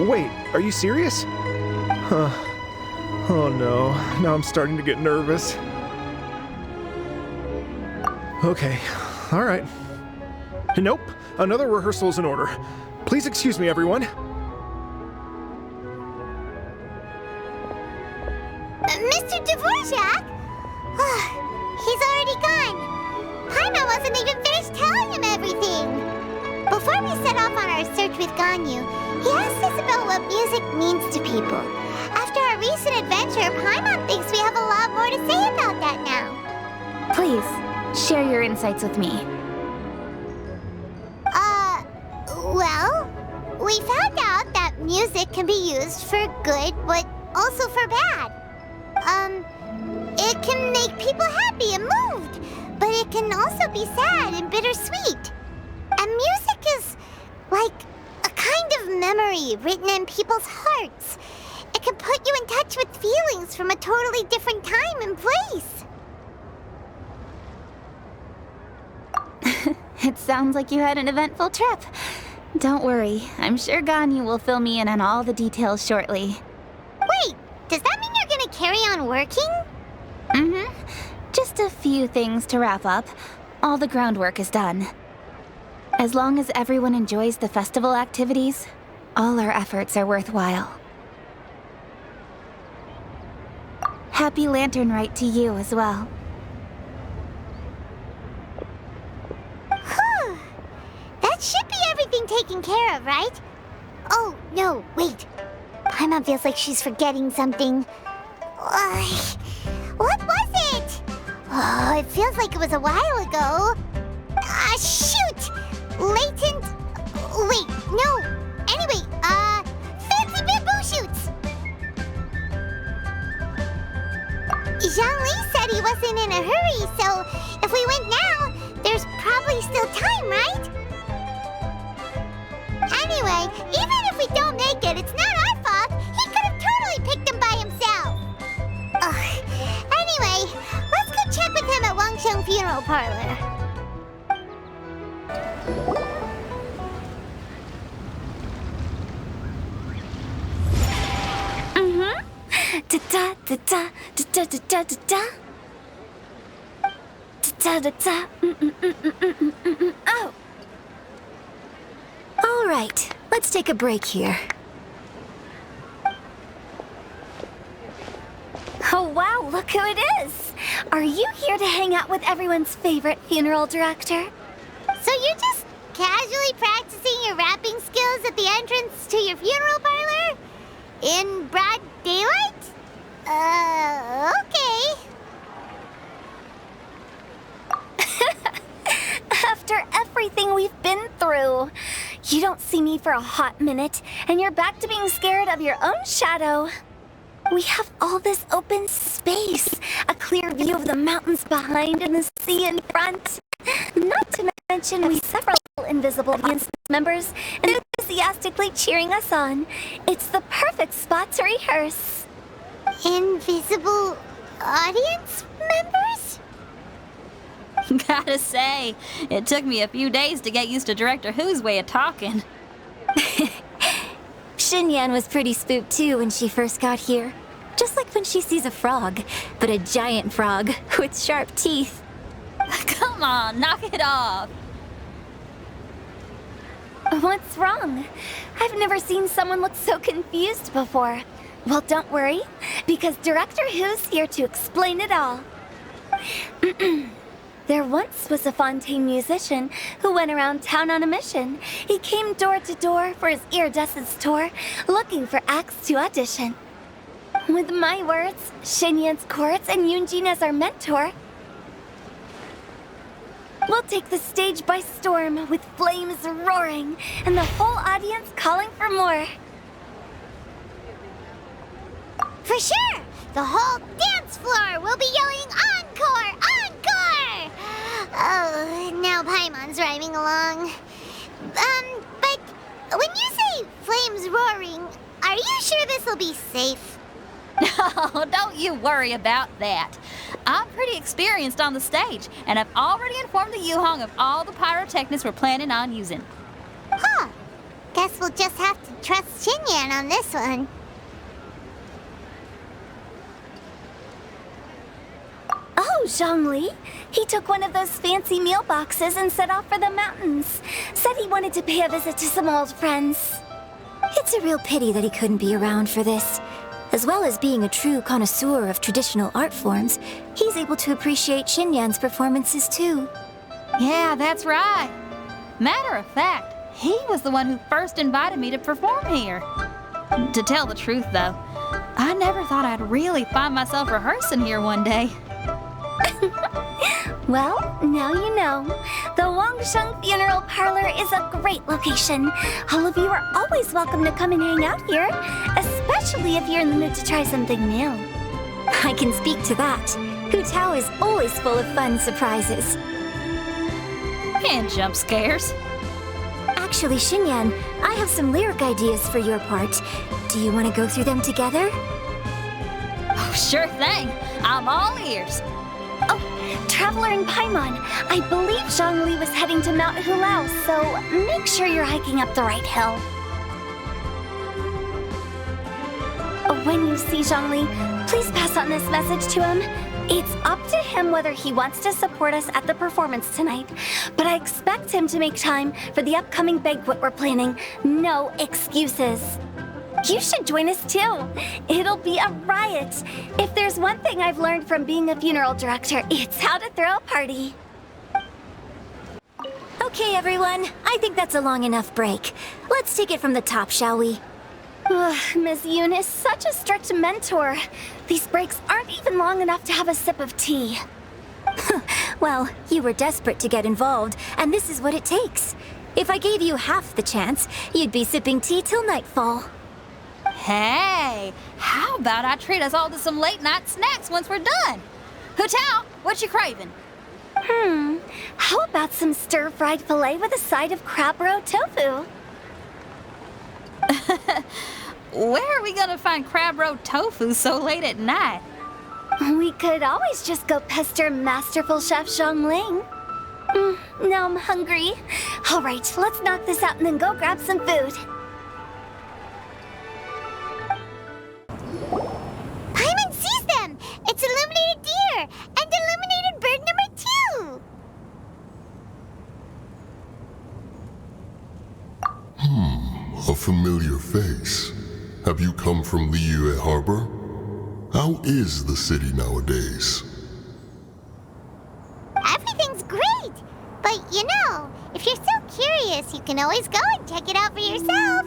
Wait, are you serious? Huh. Oh no, now I'm starting to get nervous. Okay, alright. Nope, another rehearsal is in order. Please excuse me, everyone. Mr. Dvorak? He's already gone. Paimon wasn't even finished telling him everything. Before we set off on our search with Ganyu, he asked us about what music means to people. After our recent adventure, Paimon thinks we have a lot more to say about that now. Please, share your insights with me. Well, we found out that music can be used for good, but also for bad. It can make people happy and moved, but it can also be sad and bittersweet. And music is like a kind of memory written in people's hearts. It can put you in touch with feelings from a totally different time and place. It sounds like you had an eventful trip. Don't worry, I'm sure Ganyu will fill me in on all the details shortly. Wait, does that mean you're gonna carry on working? Mm-hmm. Just a few things to wrap up. All the groundwork is done. As long as everyone enjoys the festival activities, all our efforts are worthwhile. Happy Lantern Rite to you as well. Whew. That should be everything taken care of, right? Oh, no, wait. Paimon feels like she's forgetting something. What was it? Oh, it feels like it was a while ago. Shoot! Latent... Wait, no. Anyway, fancy bamboo shoots! Zhang-Li said he wasn't in a hurry, so if we went now, there's probably still time, right? Anyway, even if we don't make it, it's not our fault. He could have totally picked them by himself. Anyway, let's go check with him at Wangsheng Funeral Parlor. Da da da da da da da da da da da. Oh. All right, let's take a break here. Oh wow, look who it is! Are you here to hang out with everyone's favorite funeral director? So you're just casually practicing your rapping skills at the entrance to your funeral parlor? In broad daylight? Okay. After everything we've been through, you don't see me for a hot minute, and you're back to being scared of your own shadow. We have all this open space, a clear view of the mountains behind and the sea in front. Not to mention we have several invisible audience members and enthusiastic enthusiastically cheering us on. It's the perfect spot to rehearse. Invisible audience members? Gotta say, it took me a few days to get used to Director Who's way of talking. Xinyan was pretty spooked too when she first got here. Just like when she sees a frog, but a giant frog with sharp teeth. Come on, knock it off. What's wrong? I've never seen someone look so confused before. Well, don't worry, because Director Who's here to explain it all. There once was a Fontaine musician who went around town on a mission. He came door to door for his iridescence tour, looking for acts to audition. With my words, Xinyan's chords, and Yunjin as our mentor, we'll take the stage by storm with flames roaring and the whole audience calling for more. For sure! The whole dance floor will be yelling encore! Encore! Oh, now Paimon's rhyming along. But when you say flames roaring, are you sure this'll be safe? No, don't you worry about that. I'm pretty experienced on the stage, and I've already informed the Yuhong of all the pyrotechnics we're planning on using. Huh. Guess we'll just have to trust Xinyan on this one. Oh, Zhongli. He took one of those fancy meal boxes and set off for the mountains. Said he wanted to pay a visit to some old friends. It's a real pity that he couldn't be around for this. As well as being a true connoisseur of traditional art forms, he's able to appreciate Xinyan's performances too. Yeah, that's right. Matter of fact, he was the one who first invited me to perform here. To tell the truth, though, I never thought I'd really find myself rehearsing here one day. Well, now you know. The Wangsheng Funeral Parlor is a great location. All of you are always welcome to come and hang out here, especially if you're in the mood to try something new. I can speak to that. Hu Tao is always full of fun surprises. And jump scares. Actually, Xinyan, I have some lyric ideas for your part. Do you want to go through them together? Oh, sure thing. I'm all ears. Oh, Traveler in Paimon, I believe Zhongli was heading to Mount Hulao, so make sure you're hiking up the right hill. When you see Zhongli, please pass on this message to him. It's up to him whether he wants to support us at the performance tonight, but I expect him to make time for the upcoming banquet we're planning. No excuses. You should join us too. It'll be a riot. If there's one thing I've learned from being a funeral director, it's how to throw a party. Okay, everyone. I think that's a long enough break. Let's take it from the top, shall we? Miss Yoon is such a strict mentor. These breaks aren't even long enough to have a sip of tea. Well, you were desperate to get involved, and this is what it takes. If I gave you half the chance, you'd be sipping tea till nightfall. Hey, how about I treat us all to some late-night snacks once we're done? Hu Tao, what you craving? How about some stir-fried filet with a side of crab roe tofu? Where are we gonna find crab roe tofu so late at night? We could always just go pester masterful chef Zhongling. Now I'm hungry. All right, let's knock this out and then go grab some food. Paimon sees them! It's illuminated deer! And illuminated bird number 2! A familiar face. Have you come from Liyue Harbor? How is the city nowadays? Everything's great! But you know, if you're so curious, you can always go and check it out for yourself.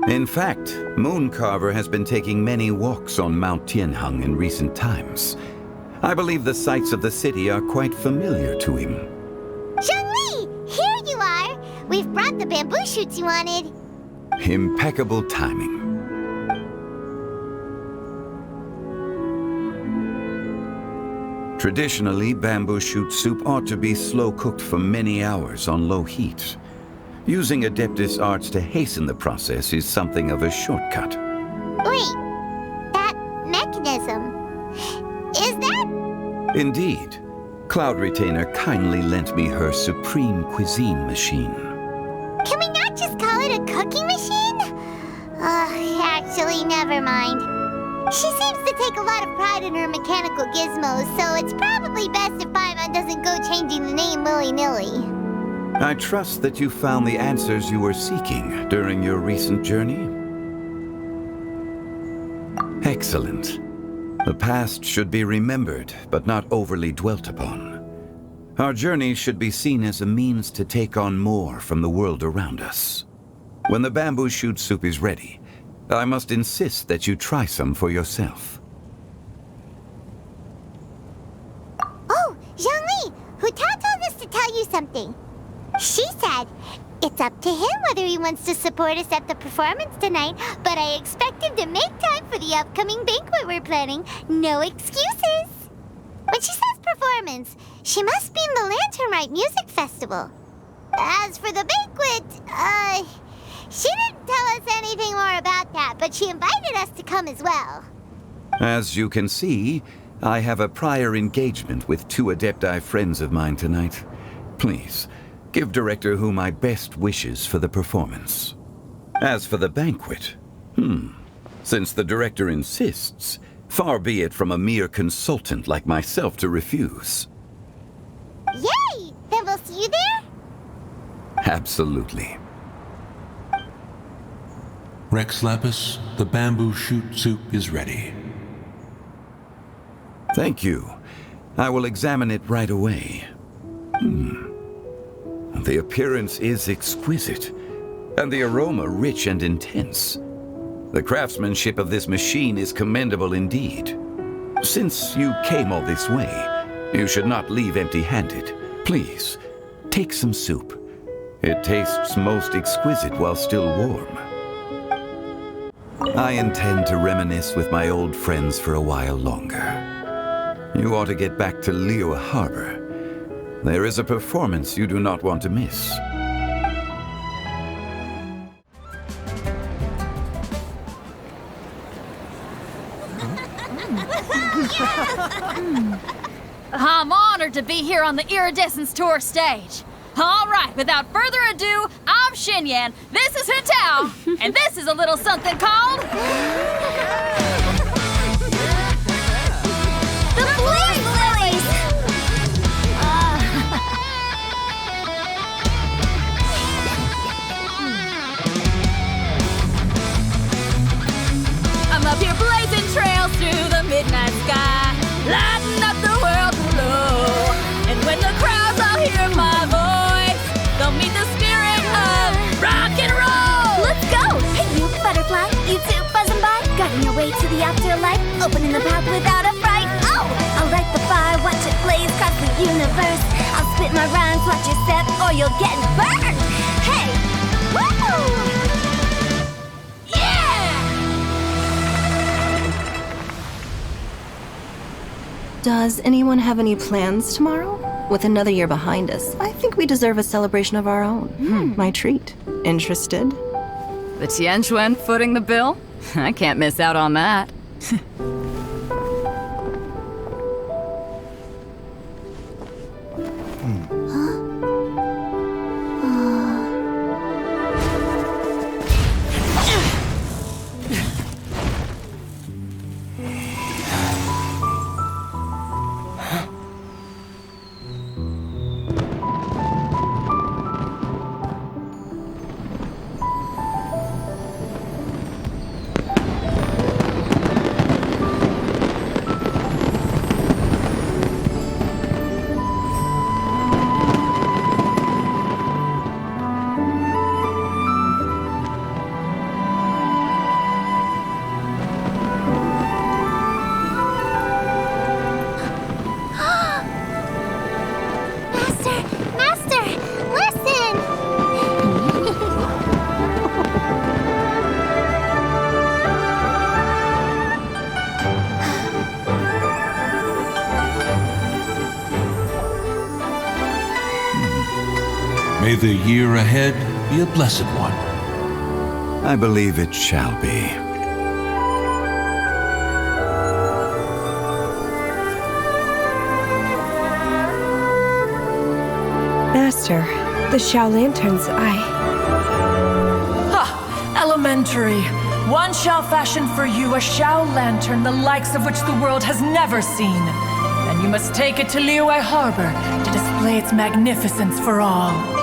In fact, Mooncarver has been taking many walks on Mount Tianheng in recent times. I believe the sights of the city are quite familiar to him. Zhongli! Here you are! We've brought the bamboo shoots you wanted. Impeccable timing. Traditionally, bamboo shoot soup ought to be slow cooked for many hours on low heat. Using Adeptus arts to hasten the process is something of a shortcut. Wait, that mechanism, is that? Indeed. Cloud Retainer kindly lent me her supreme cuisine machine. Can we not just call it a cooking machine? Actually, never mind. She seems to take a lot of pride in her mechanical gizmos, so it's probably best if Paimon doesn't go changing the name willy-nilly. I trust that you found the answers you were seeking during your recent journey. Excellent. The past should be remembered, but not overly dwelt upon. Our journey should be seen as a means to take on more from the world around us. When the bamboo shoot soup is ready, I must insist that you try some for yourself. Oh, Zhongli, Huta told us to tell you something. She said, it's up to him whether he wants to support us at the performance tonight, but I expect him to make time for the upcoming banquet we're planning. No excuses. When she says performance, she must mean the Lantern Rite Music Festival. As for the banquet, she didn't tell us anything more about that, but she invited us to come as well. As you can see, I have a prior engagement with 2 Adepti friends of mine tonight. Please, give Director Hu my best wishes for the performance. As for the banquet, since the Director insists, far be it from a mere consultant like myself to refuse. Yay! Then we'll see you there? Absolutely. Rex Lapis, the bamboo shoot soup is ready. Thank you. I will examine it right away. The appearance is exquisite, and the aroma rich and intense. The craftsmanship of this machine is commendable indeed. Since you came all this way, you should not leave empty-handed. Please, take some soup. It tastes most exquisite while still warm. I intend to reminisce with my old friends for a while longer. You ought to get back to Liyue Harbor. There is a performance you do not want to miss. I'm honored to be here on the Iridescence Tour stage. All right, without further ado, I'm Xinyan, this is Hutao, and this is a little something called... The Flame Lilies! I'm up here blazing trails through the midnight sky, lighting up the world below. And when the crowds all hear my voice, they'll meet the spirit of rock and roll. Let's go! Hey, you butterfly, you too buzzing by, guiding your way to the afterlife, opening the path without a fright. Oh, I'll light the fire, watch it blaze across the universe. I'll spit my rhymes, watch your step, or you'll get burned. Hey, woo! Does anyone have any plans tomorrow? With another year behind us, I think we deserve a celebration of our own. My treat. Interested? The Tianquan footing the bill? I can't miss out on that. May the year ahead be a blessed one. I believe it shall be. Master, the Shao Lanterns, Elementary. One shall fashion for you a Shao Lantern the likes of which the world has never seen. And you must take it to Liyue Harbor to display its magnificence for all.